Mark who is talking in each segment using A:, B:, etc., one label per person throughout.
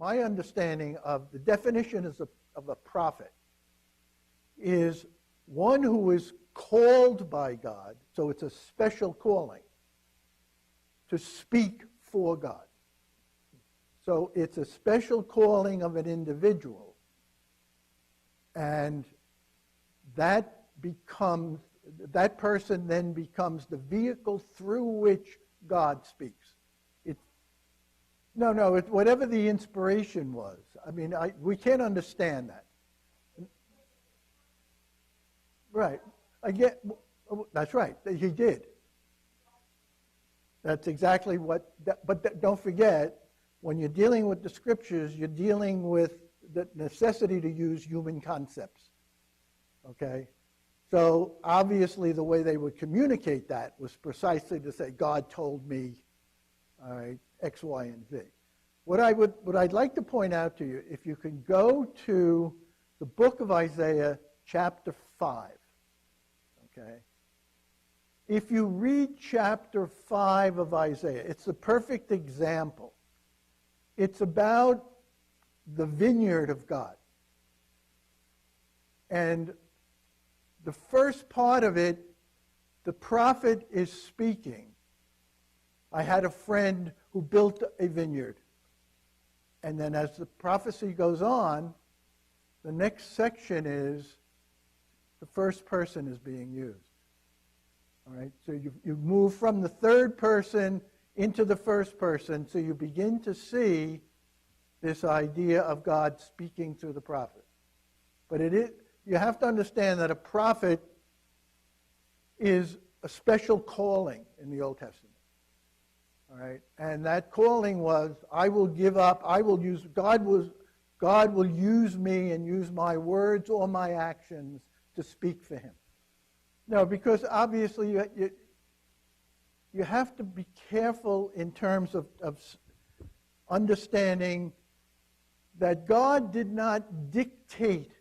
A: my understanding of the definition of a prophet is one who is called by God, so it's a special calling, to speak for God. So it's a special calling of an individual, and that person then becomes the vehicle through which God speaks. It's whatever the inspiration was. I mean, we can't understand that. Right. That's right. He did. That's exactly what. But don't forget, when you're dealing with the scriptures, you're dealing with the necessity to use human concepts. Okay? So obviously the way they would communicate that was precisely to say, God told me, all right, X, Y, and Z. What I'd like to point out to you, if you can go to the book of Isaiah, chapter 5, okay? If you read chapter 5 of Isaiah, it's the perfect example. It's about the vineyard of God. And the first part of it, the prophet is speaking. I had a friend who built a vineyard. And then as the prophecy goes on, the next section is the first person is being used. All right? So you move from the third person into the first person, so you begin to see this idea of God speaking through the prophet. But you have to understand that a prophet is a special calling in the Old Testament. All right? And that calling was, I will give up, God will use me and use my words or my actions to speak for him. No, because obviously you have to be careful in terms of understanding that God did not dictate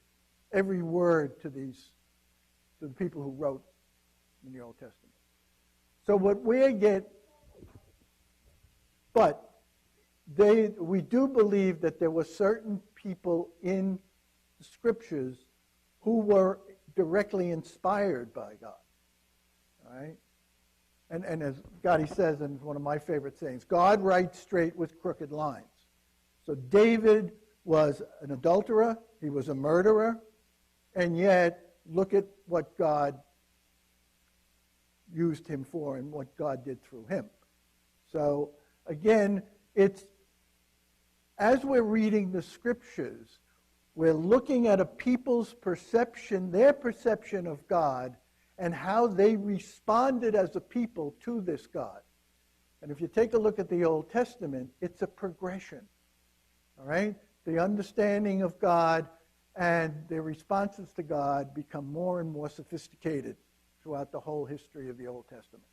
A: every word to the people who wrote in the Old Testament. So what we get, but we do believe that there were certain people in the scriptures who were directly inspired by God. All right? And as Gotti says, and it's one of my favorite sayings, God writes straight with crooked lines. So David was an adulterer, he was a murderer, and yet look at what God used him for and what God did through him. So again, as we're reading the scriptures, we're looking at a people's perception, their perception of God, and how they responded as a people to this God. And if you take a look at the Old Testament, it's a progression. All right? The understanding of God and their responses to God become more and more sophisticated throughout the whole history of the Old Testament.